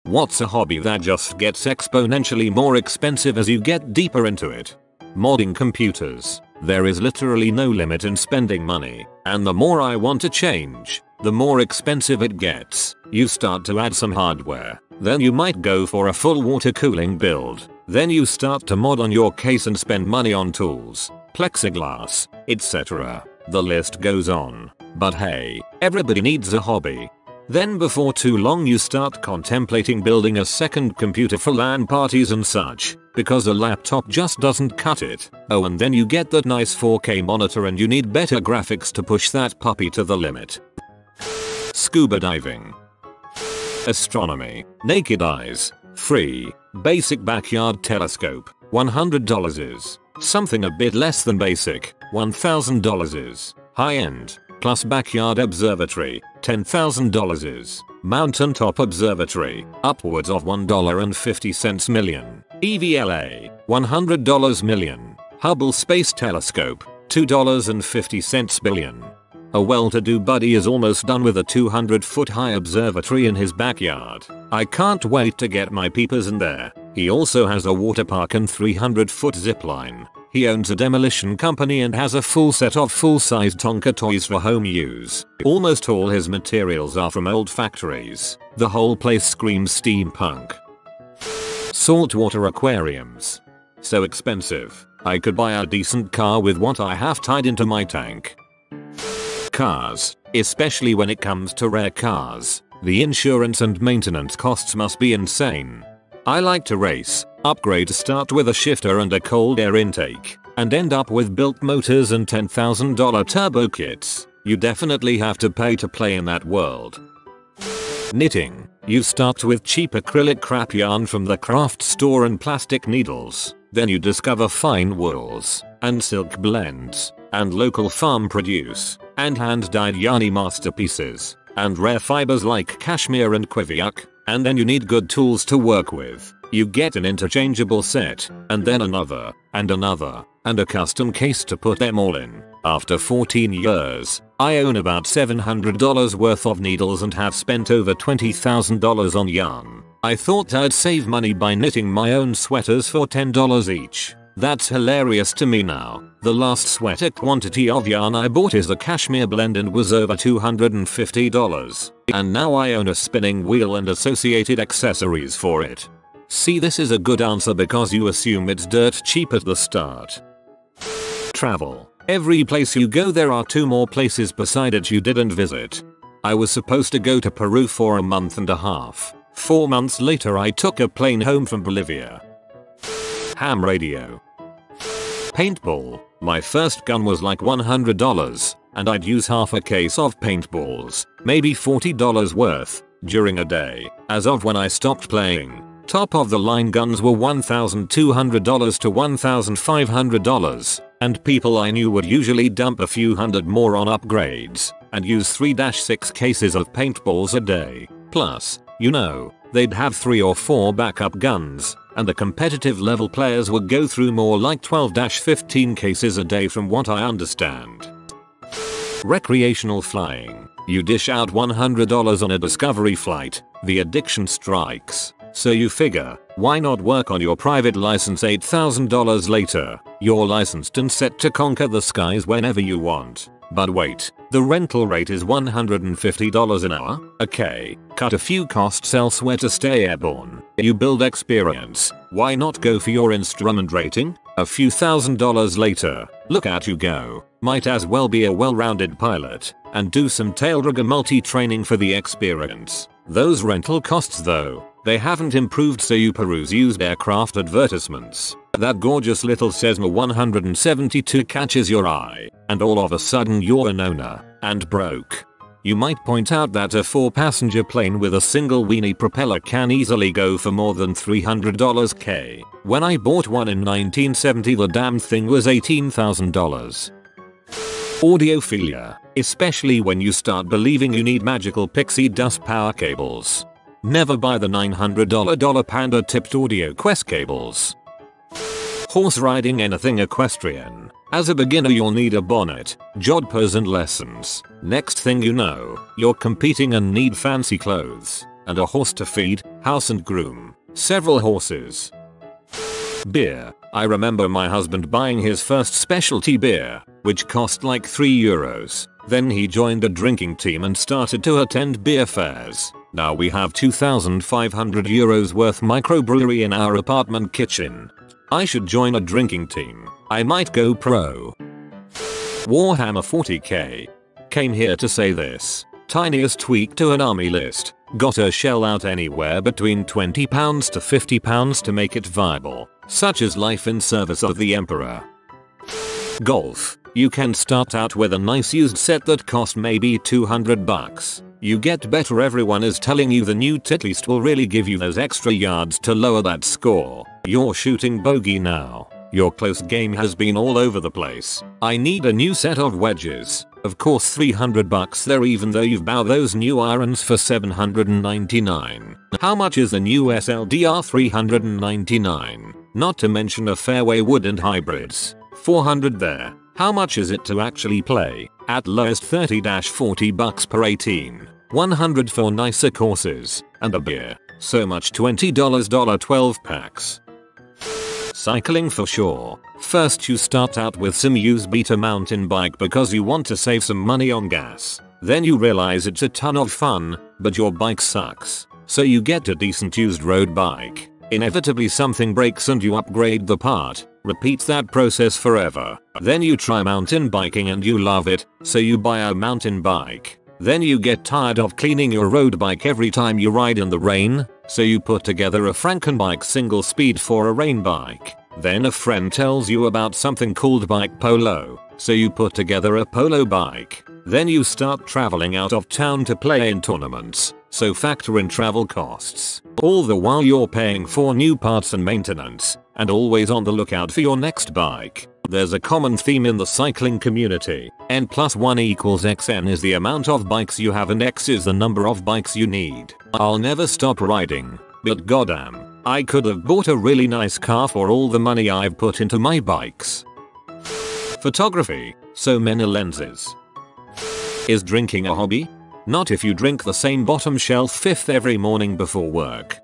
What's a hobby that just gets exponentially more expensive as you get deeper into it? Modding computers. There is literally no limit in spending money, and the more I want to change, the more expensive it gets. You start to add some hardware, then you might go for a full water cooling build, then you start to mod on your case and spend money on tools, plexiglass, etc. The list goes on. But hey, everybody needs a hobby. Then before too long you start contemplating building a second computer for LAN parties and such, because a laptop just doesn't cut it. Oh, and then you get that nice 4K monitor and you need better graphics to push that puppy to the limit. Scuba diving. Astronomy. Naked eyes. Free. Basic backyard telescope. $100 is. Something a bit less than basic. $1,000 is. High end. Plus backyard observatory. $10,000 is. Mountaintop observatory. Upwards of $1.50 million. EVLA. $100 million. Hubble Space Telescope. $2.50 billion. A well-to-do buddy is almost done with a 200-foot high observatory in his backyard. I can't wait to get my peepers in there. He also has a water park and 300-foot zipline. He owns a demolition company and has a full set of full-sized Tonka toys for home use. Almost all his materials are from old factories. The whole place screams steampunk. Saltwater aquariums. So expensive. I could buy a decent car with what I have tied into my tank. Cars. Especially when it comes to rare cars. The insurance and maintenance costs must be insane. I like to race, upgrade to start with a shifter and a cold air intake, and end up with built motors and $10,000 turbo kits. You definitely have to pay to play in that world. Knitting. You start with cheap acrylic crap yarn from the craft store and plastic needles. Then you discover fine wools, and silk blends, and local farm produce, and hand-dyed yarny masterpieces, and rare fibers like cashmere and quiviak. And then you need good tools to work with. You get an interchangeable set, and then another, and another, and a custom case to put them all in. After 14 years, I own about $700 worth of needles and have spent over $20,000 on yarn. I thought I'd save money by knitting my own sweaters for $10 each. That's hilarious to me now. The last sweater quantity of yarn I bought is a cashmere blend and was over $250. And now I own a spinning wheel and associated accessories for it. See, this is a good answer because you assume it's dirt cheap at the start. Travel. Every place you go there are 2 more places beside it you didn't visit. I was supposed to go to Peru for a month and a half. 4 months later I took a plane home from Bolivia. Ham radio. Paintball. My first gun was like $100, and I'd use half a case of paintballs, maybe $40 worth, during a day. As of when I stopped playing, top of the line guns were $1,200 to $1,500, and people I knew would usually dump a few hundred more on upgrades, and use 3-6 cases of paintballs a day. Plus, you know, they'd have 3 or 4 backup guns, and the competitive level players would go through more like 12-15 cases a day from what I understand. Recreational flying. You dish out $100 on a discovery flight, the addiction strikes. So you figure, why not work on your private license $8,000 later? You're licensed and set to conquer the skies whenever you want. But wait, the rental rate is $150 an hour? Okay, cut a few costs elsewhere to stay airborne. You build experience. Why not go for your instrument rating? A few $1,000s later, look at you go. Might as well be a well-rounded pilot, and do some tailrigger multi-training for the experience. Those rental costs though, they haven't improved, so you peruse used aircraft advertisements. That gorgeous little Cessna 172 catches your eye, and all of a sudden you're an owner, and broke. You might point out that a 4-passenger plane with a single weenie propeller can easily go for more than $300 K. When I bought one in 1970 the damn thing was $18,000. Audiophilia, especially when you start believing you need magical pixie dust power cables. Never buy the $900 Panda tipped Audio Quest cables. Horse riding, anything equestrian. As a beginner you'll need a bonnet, jodhpurs and lessons. Next thing you know, you're competing and need fancy clothes. and a horse to feed, house and groom, several horses. Beer. I remember my husband buying his first specialty beer, which cost like €3. Then he joined a drinking team and started to attend beer fairs. Now we have €2,500 worth microbrewery in our apartment kitchen. I should join a drinking team. I might go pro. Warhammer 40k. Came here to say this. Tiniest tweak to an army list. Gotta shell out anywhere between £20 to £50 to make it viable. Such is life in service of the Emperor. Golf. You can start out with a nice used set that cost maybe $200. You get better, everyone is telling you the new titlist will really give you those extra yards to lower that score. You're shooting bogey now. Your close game has been all over the place. I need a new set of wedges. Of course $300 there, even though you've bought those new irons for $799. How much is the new SLDR? $399. Not to mention a fairway wood and hybrids. $400 there. How much is it to actually play? At lowest $30-40 per 18. $100 for nicer courses. And a beer. So much $20 12 packs. Cycling for sure. First you start out with some used beater mountain bike because you want to save some money on gas. Then you realize it's a ton of fun, but your bike sucks. So you get a decent used road bike. Inevitably something breaks and you upgrade the part. Repeat that process forever. Then you try mountain biking and you love it, so you buy a mountain bike. Then you get tired of cleaning your road bike every time you ride in the rain, so you put together a Frankenbike single speed for a rain bike. Then a friend tells you about something called bike polo, so you put together a polo bike. Then you start traveling out of town to play in tournaments, so factor in travel costs. All the while you're paying for new parts and maintenance, and always on the lookout for your next bike. There's a common theme in the cycling community. N+1=Xn is the amount of bikes you have and X is the number of bikes you need. I'll never stop riding, but goddamn, I could have bought a really nice car for all the money I've put into my bikes. Photography. So many lenses. Is drinking a hobby? Not if you drink the same bottom shelf fifth every morning before work.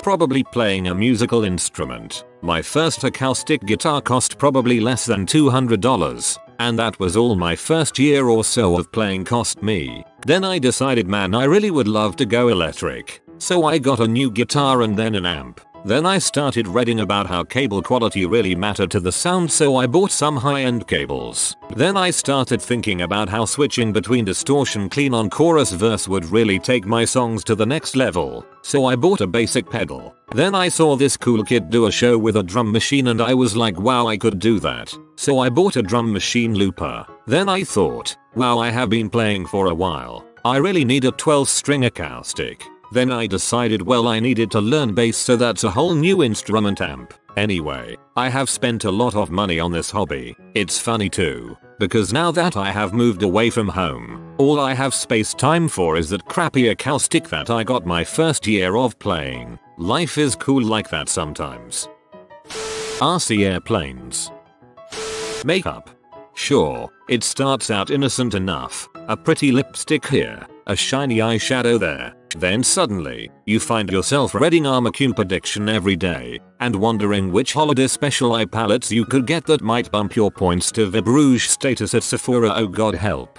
Probably playing a musical instrument. My first acoustic guitar cost probably less than $200, and that was all my first year or so of playing cost me. Then I decided, man, I really would love to go electric. So I got a new guitar and then an amp. Then I started reading about how cable quality really mattered to the sound, so I bought some high-end cables. Then I started thinking about how switching between distortion clean on chorus verse would really take my songs to the next level. So I bought a basic pedal. Then I saw this cool kid do a show with a drum machine and I was like, wow, I could do that. So I bought a drum machine looper. Then I thought, wow, I have been playing for a while. I really need a 12-string acoustic. Then I decided, well, I needed to learn bass, so that's a whole new instrument amp. Anyway, I have spent a lot of money on this hobby. It's funny too, because now that I have moved away from home, all I have space time for is that crappy acoustic that I got my first year of playing. Life is cool like that sometimes. RC airplanes. Makeup. Sure, it starts out innocent enough. A pretty lipstick here, a shiny eyeshadow there. Then suddenly, you find yourself reading Armacube prediction every day, and wondering which holiday special eye palettes you could get that might bump your points to Vib Rouge status at Sephora, oh god help.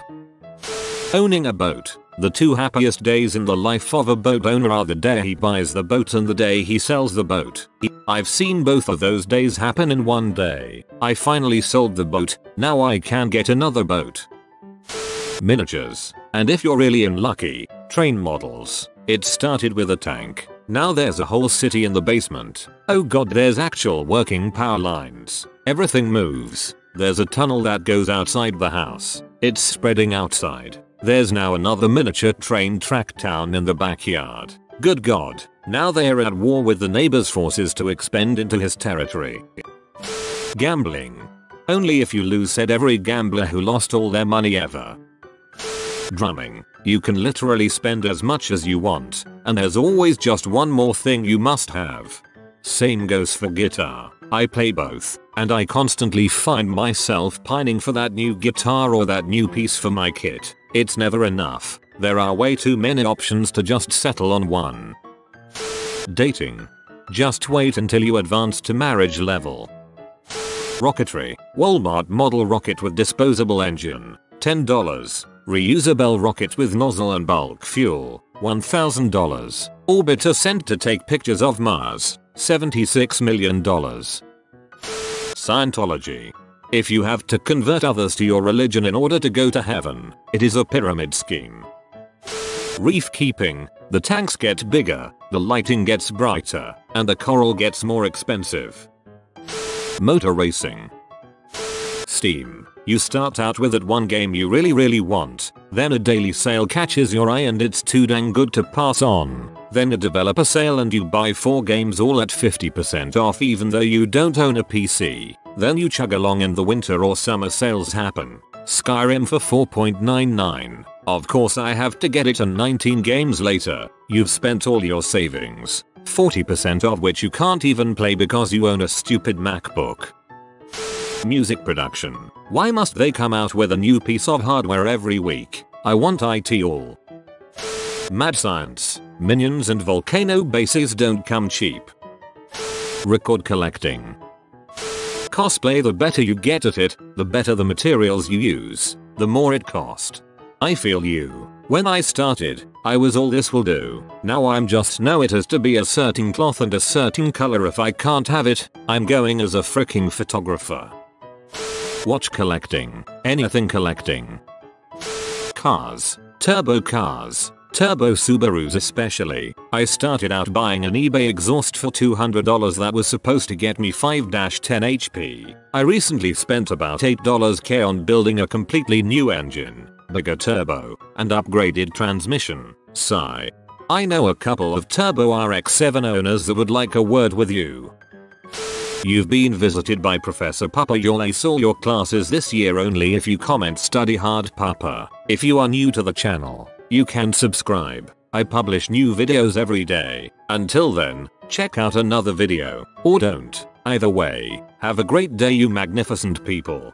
Owning a boat. The two happiest days in the life of a boat owner are the day he buys the boat and the day he sells the boat. I've seen both of those days happen in one day. I finally sold the boat, now I can get another boat. Miniatures. And if you're really unlucky, train models. It started with a tank. Now there's a whole city in the basement. Oh god, there's actual working power lines. Everything moves. There's a tunnel that goes outside the house. It's spreading outside. There's now another miniature train track town in the backyard. Good god, now they're at war with the neighbor's forces to expand into his territory. Gambling. Only if you lose, said every gambler who lost all their money ever. Drumming. You can literally spend as much as you want, and there's always just one more thing you must have. Same goes for guitar. I play both, and I constantly find myself pining for that new guitar or that new piece for my kit. It's never enough. There are way too many options to just settle on one. Dating. Just wait until you advance to marriage level. Rocketry. Walmart model rocket with disposable engine. $10. Reusable rocket with nozzle and bulk fuel. $1,000. Orbiter sent to take pictures of Mars. $76 million. Scientology. If you have to convert others to your religion in order to go to heaven, it is a pyramid scheme. Reef keeping. The tanks get bigger, the lighting gets brighter, and the coral gets more expensive. Motor racing. Steam. You start out with that one game you really want, then a daily sale catches your eye and it's too dang good to pass on. Then a developer sale and you buy 4 games all at 50% off even though you don't own a PC. Then you chug along and the winter or summer sales happen. Skyrim for $4.99. Of course I have to get it, and 19 games later, you've spent all your savings. 40% of which you can't even play because you own a stupid MacBook. Music production. Why must they come out with a new piece of hardware every week? I want IT all. Mad science. Minions and volcano bases don't come cheap. Record collecting. Cosplay. The better you get at it, the better the materials you use, the more it cost. I feel you. When I started, I was all this will do. Now I'm just no, it has to be a certain cloth and a certain color. If I can't have it, I'm going as a freaking photographer. Watch collecting. Anything collecting. Cars. Turbo cars. Turbo Subarus especially. I started out buying an eBay exhaust for $200 that was supposed to get me 5-10 HP. I recently spent about $8k on building a completely new engine, bigger turbo, and upgraded transmission. Sigh. I know a couple of Turbo RX-7 owners that would like a word with you. You've been visited by Professor Papa. You'll ace all your classes this year only if you comment study hard Papa. If you are new to the channel, you can subscribe. I publish new videos every day. Until then, check out another video, or don't. Either way, have a great day you magnificent people.